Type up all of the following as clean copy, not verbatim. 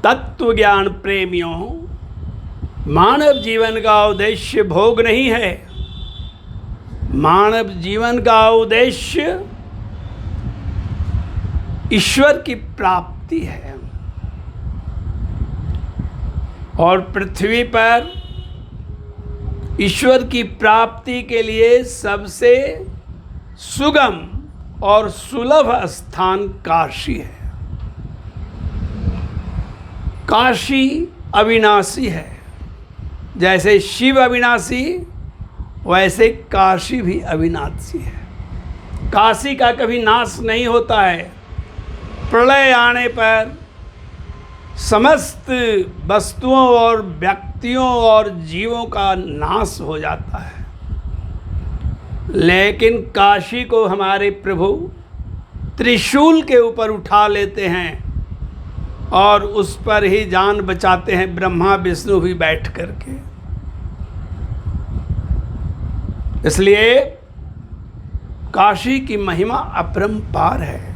तत्व ज्ञान प्रेमियों, मानव जीवन का उद्देश्य भोग नहीं है। मानव जीवन का उद्देश्य ईश्वर की प्राप्ति है। और पृथ्वी पर ईश्वर की प्राप्ति के लिए सबसे सुगम और सुलभ स्थान काशी है। काशी अविनाशी है। जैसे शिव अविनाशी, वैसे काशी भी अविनाशी है। काशी का कभी नाश नहीं होता है। प्रलय आने पर समस्त वस्तुओं और व्यक्तियों और जीवों का नाश हो जाता है, लेकिन काशी को हमारे प्रभु त्रिशूल के ऊपर उठा लेते हैं और उस पर ही जान बचाते हैं, ब्रह्मा विष्णु भी बैठ करके। इसलिए काशी की महिमा अपरंपार है।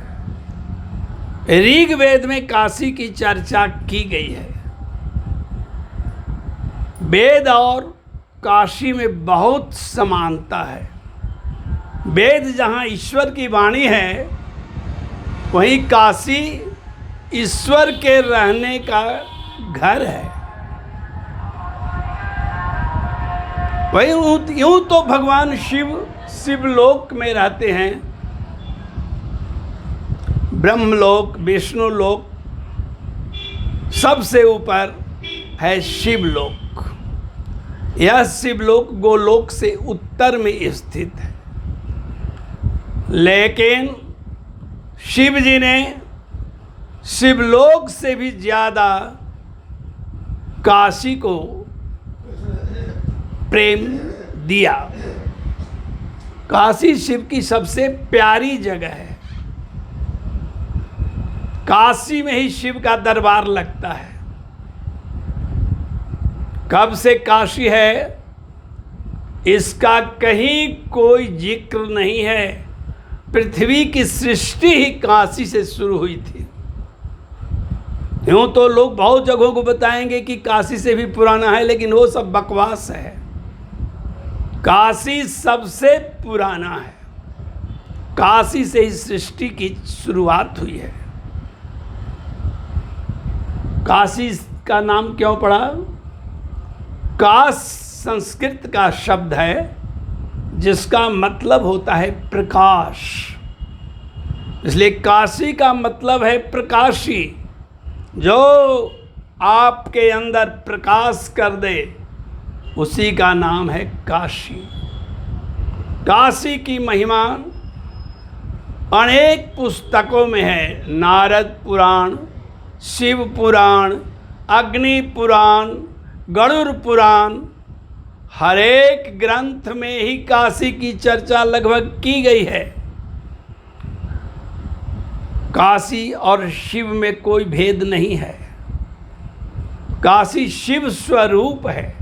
ऋग्वेद में काशी की चर्चा की गई है। वेद और काशी में बहुत समानता है। वेद जहाँ ईश्वर की वाणी है, वहीं काशी ईश्वर के रहने का घर है। वहीं यूं तो भगवान शिव शिवलोक में रहते हैं। ब्रह्मलोक, विष्णुलोक, सबसे ऊपर है शिवलोक। यह शिवलोक गोलोक से उत्तर में स्थित है। लेकिन शिव जी ने शिवलोक से भी ज़्यादा काशी को प्रेम दिया। काशी शिव की सबसे प्यारी जगह है। काशी में ही शिव का दरबार लगता है। कब से काशी है, इसका कहीं कोई जिक्र नहीं है। पृथ्वी की सृष्टि ही काशी से शुरू हुई थी। यूँ तो लोग बहुत जगहों को बताएंगे कि काशी से भी पुराना है, लेकिन वो सब बकवास है। काशी सबसे पुराना है। काशी से ही सृष्टि की शुरुआत हुई है। काशी का नाम क्यों पड़ा? काश संस्कृत का शब्द है, जिसका मतलब होता है प्रकाश। इसलिए काशी का मतलब है प्रकाशी, जो आपके अंदर प्रकाश कर दे, उसी का नाम है काशी। काशी की महिमा अनेक पुस्तकों में है। नारद पुराण, शिव पुराण, अग्नि पुराण, गरुड़ पुराण, हर एक ग्रंथ में ही काशी की चर्चा लगभग की गई है। काशी और शिव में कोई भेद नहीं है। काशी शिव स्वरूप है।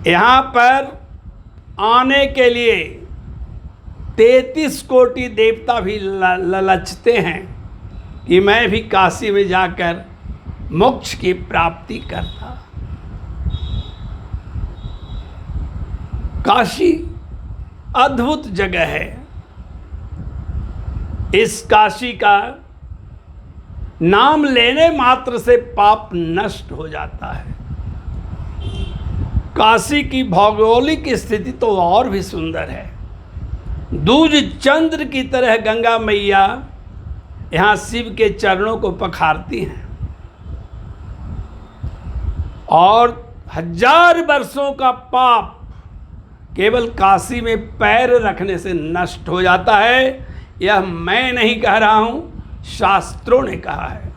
यहाँ पर आने के लिए 33 कोटि देवता भी ललचते हैं कि मैं भी काशी में जाकर मोक्ष की प्राप्ति करता। काशी अद्भुत जगह है। इस काशी का नाम लेने मात्र से पाप नष्ट हो जाता है। काशी की भौगोलिक स्थिति तो और भी सुंदर है। दूज चंद्र की तरह गंगा मैया यहाँ शिव के चरणों को पखारती हैं और 1000 वर्षों का पाप केवल काशी में पैर रखने से नष्ट हो जाता है। यह मैं नहीं कह रहा हूँ, शास्त्रों ने कहा है।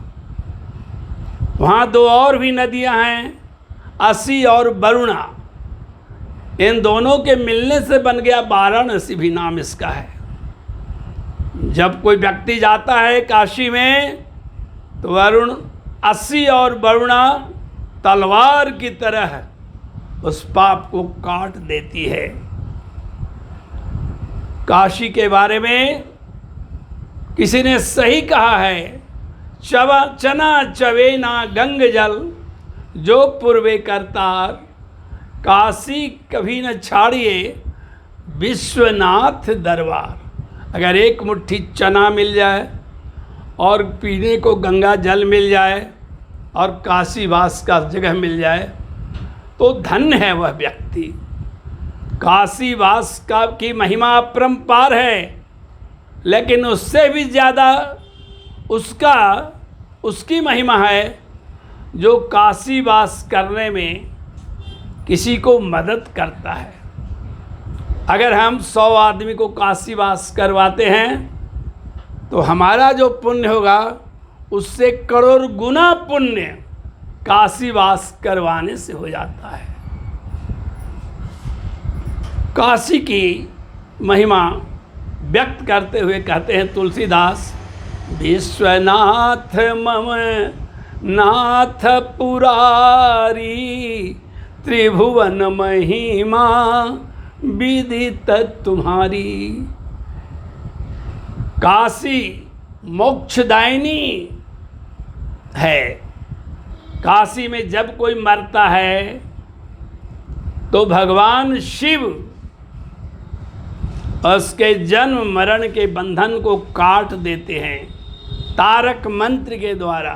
वहाँ 2 और भी नदियाँ हैं, असी और वरुणा। इन दोनों के मिलने से बन गया वाराणसी, भी नाम इसका है। जब कोई व्यक्ति जाता है काशी में, तो वरुण, असी और वरुणा तलवार की तरह उस पाप को काट देती है। काशी के बारे में किसी ने सही कहा है, चना चवे ना गंग जल, जो पूर्वे करतार, काशी कभी न छाड़िए विश्वनाथ दरबार। अगर एक मुट्ठी चना मिल जाए और पीने को गंगा जल मिल जाए और काशीवास का जगह मिल जाए तो धन्य है वह व्यक्ति। काशीवास का की महिमा अपरंपार है, लेकिन उससे भी ज़्यादा उसकी महिमा है जो काशीवास करने में किसी को मदद करता है। अगर हम 100 आदमी को काशीवास करवाते हैं तो हमारा जो पुण्य होगा उससे करोड़ गुना पुण्य काशीवास करवाने से हो जाता है। काशी की महिमा व्यक्त करते हुए कहते हैं तुलसीदास, विश्वनाथ मम नाथ पुरारी, त्रिभुवन महिमा विदित तुम्हारी। काशी मोक्षदायिनी है। काशी में जब कोई मरता है तो भगवान शिव उसके जन्म मरण के बंधन को काट देते हैं तारक मंत्र के द्वारा।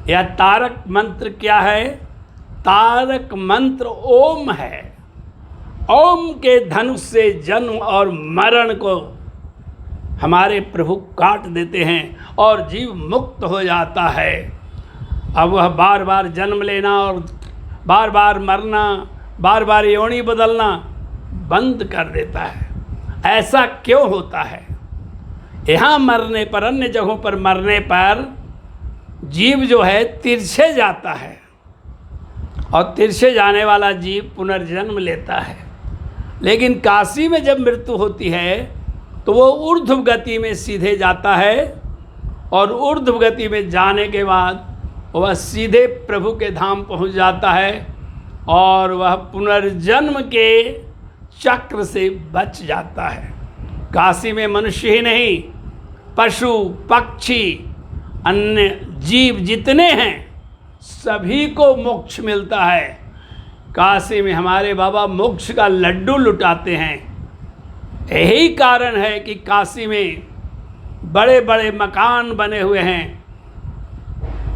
यह तारक मंत्र क्या है? तारक मंत्र ओम है। ओम के धनुष से जन्म और मरण को हमारे प्रभु काट देते हैं और जीव मुक्त हो जाता है। अब वह बार बार जन्म लेना और बार बार मरना, बार बार योनि बदलना बंद कर देता है। ऐसा क्यों होता है? यहाँ मरने पर, अन्य जगहों पर मरने पर जीव जो है तिरछे जाता है और तिरछे जाने वाला जीव पुनर्जन्म लेता है। लेकिन काशी में जब मृत्यु होती है तो वो ऊर्ध्व गति में सीधे जाता है और ऊर्ध्व गति में जाने के बाद वह सीधे प्रभु के धाम पहुंच जाता है और वह पुनर्जन्म के चक्र से बच जाता है। काशी में मनुष्य ही नहीं, पशु पक्षी अन्य जीव जितने हैं सभी को मोक्ष मिलता है। काशी में हमारे बाबा मोक्ष का लड्डू लुटाते हैं। यही कारण है कि काशी में बड़े बड़े मकान बने हुए हैं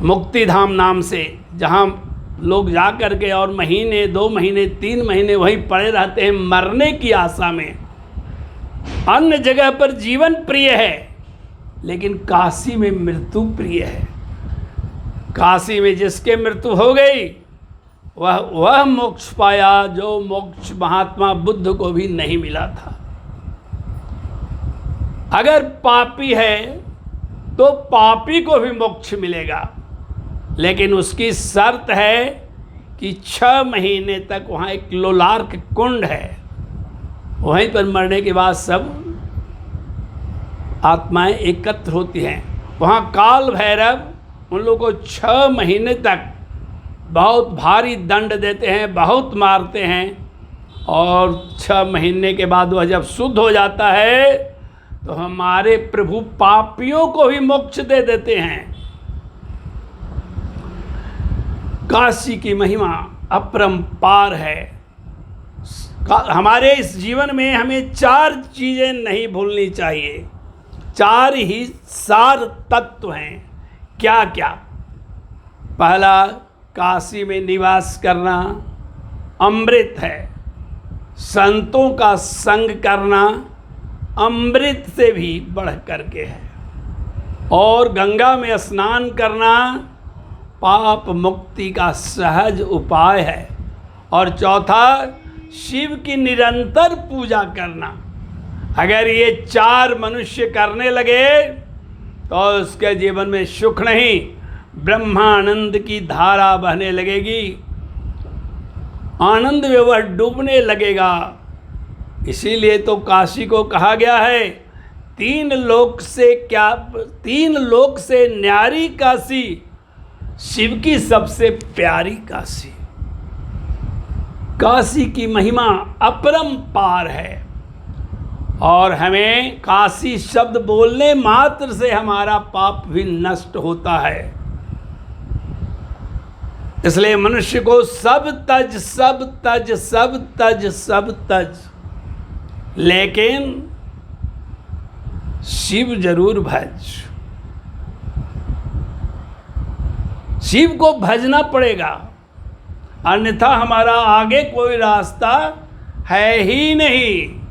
मुक्तिधाम नाम से, जहाँ लोग जा कर के और महीने 2 महीने 3 महीने वहीं पड़े रहते हैं मरने की आशा में। अन्य जगह पर जीवन प्रिय है लेकिन काशी में मृत्यु प्रिय है। काशी में जिसके मृत्यु हो गई वह मोक्ष पाया जो मोक्ष महात्मा बुद्ध को भी नहीं मिला था। अगर पापी है तो पापी को भी मोक्ष मिलेगा, लेकिन उसकी शर्त है कि 6 महीने तक वहाँ एक लोलार्क कुंड है, वहीं पर मरने के बाद सब आत्माएं एकत्र होती हैं। वहाँ काल भैरव उन लोगों को 6 महीने तक बहुत भारी दंड देते हैं, बहुत मारते हैं और 6 महीने के बाद वह जब शुद्ध हो जाता है तो हमारे प्रभु पापियों को भी मोक्ष दे देते हैं। काशी की महिमा अपरंपार है। हमारे इस जीवन में हमें 4 चीज़ें नहीं भूलनी चाहिए। 4 ही सार तत्व हैं। क्या क्या? पहला, काशी में निवास करना अमृत है। संतों का संग करना अमृत से भी बढ़ करके है। और गंगा में स्नान करना पाप मुक्ति का सहज उपाय है। और चौथा, शिव की निरंतर पूजा करना। अगर ये 4 मनुष्य करने लगे तो उसके जीवन में सुख नहीं, ब्रह्मानंद की धारा बहने लगेगी, आनंद में वह डूबने लगेगा। इसीलिए तो काशी को कहा गया है 3 लोक से न्यारी काशी, शिव की सबसे प्यारी काशी। काशी की महिमा अपरंपार है। और हमें काशी शब्द बोलने मात्र से हमारा पाप भी नष्ट होता है। इसलिए मनुष्य को सब तज सब तज सब तज सब तज, लेकिन शिव जरूर भज। शिव को भजना पड़ेगा, अन्यथा हमारा आगे कोई रास्ता है ही नहीं।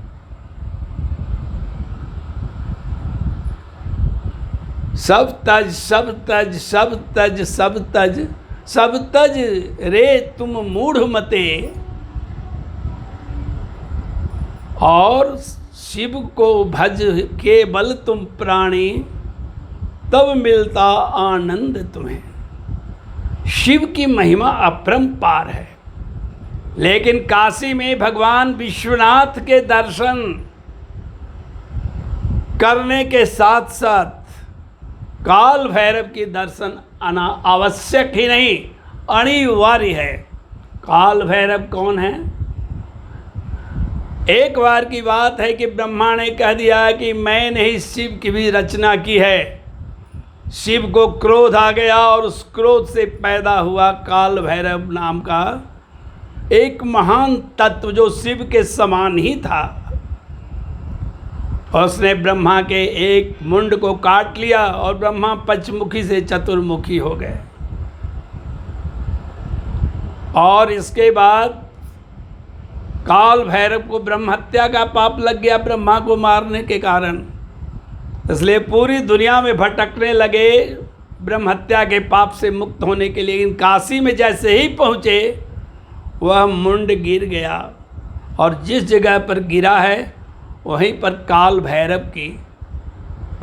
सब तज सब तज सब तज सब तज सब तज रे तुम मूढ़ मते। और शिव को भज केवल तुम प्राणी, तब मिलता आनंद तुम्हें। शिव की महिमा अपरंपार है, लेकिन काशी में भगवान विश्वनाथ के दर्शन करने के साथ साथ काल भैरव के दर्शन आवश्यक ही नहीं, अनिवार्य है। काल भैरव कौन है? एक बार की बात है कि ब्रह्मा ने कह दिया कि मैंने ही शिव की भी रचना की है। शिव को क्रोध आ गया और उस क्रोध से पैदा हुआ काल भैरव नाम का एक महान तत्व जो शिव के समान ही था। उसने ब्रह्मा के एक मुंड को काट लिया और ब्रह्मा पंचमुखी से चतुर्मुखी हो गए। और इसके बाद काल भैरव को ब्रह्म हत्या का पाप लग गया ब्रह्मा को मारने के कारण। इसलिए पूरी दुनिया में भटकने लगे ब्रह्म हत्या के पाप से मुक्त होने के लिए। लेकिन काशी में जैसे ही पहुँचे वह मुंड गिर गया, और जिस जगह पर गिरा है वहीं पर काल भैरव की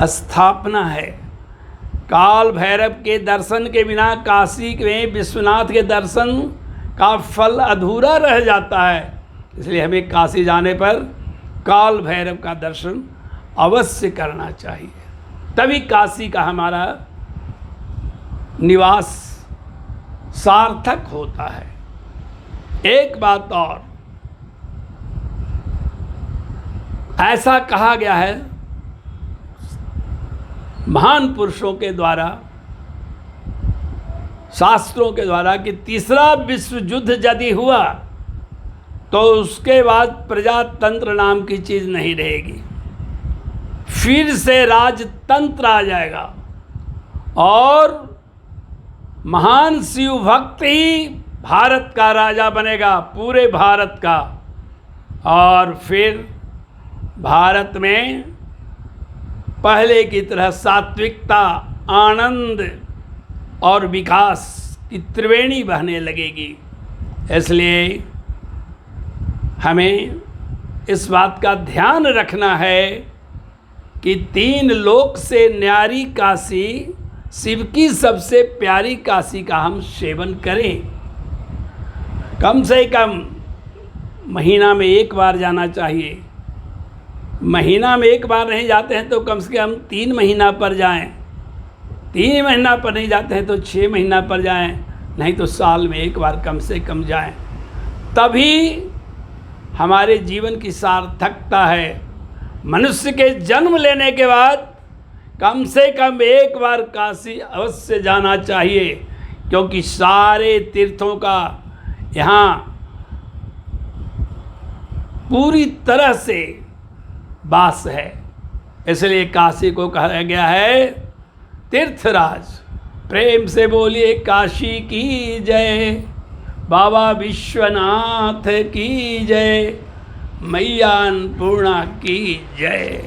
स्थापना है। काल भैरव के दर्शन के बिना काशी में विश्वनाथ के दर्शन का फल अधूरा रह जाता है। इसलिए हमें काशी जाने पर काल भैरव का दर्शन अवश्य करना चाहिए, तभी काशी का हमारा निवास सार्थक होता है। एक बात और, ऐसा कहा गया है महान पुरुषों के द्वारा, शास्त्रों के द्वारा, कि तीसरा विश्व युद्ध यदि हुआ तो उसके बाद प्रजातंत्र नाम की चीज़ नहीं रहेगी, फिर से राजतंत्र आ जाएगा और महान शिव भक्त ही भारत का राजा बनेगा, पूरे भारत का। और फिर भारत में पहले की तरह सात्विकता, आनंद और विकास की त्रिवेणी बहने लगेगी। इसलिए हमें इस बात का ध्यान रखना है कि तीन लोक से न्यारी काशी, शिव की सबसे प्यारी काशी का हम सेवन करें। कम से कम महीना में एक बार जाना चाहिए। महीना में एक बार नहीं जाते हैं तो कम से कम 3 महीना पर जाएं। 3 महीना पर नहीं जाते हैं तो 6 महीना पर जाएं, नहीं तो साल में एक बार कम से कम जाएं। तभी हमारे जीवन की सार्थकता है। मनुष्य के जन्म लेने के बाद कम से कम एक बार काशी अवश्य जाना चाहिए, क्योंकि सारे तीर्थों का यहाँ पूरी तरह से वास है। इसलिए काशी को कहा गया है तीर्थराज। प्रेम से बोलिए काशी की जय, बाबा विश्वनाथ की जय, मैया अन्नपूर्णा की जय।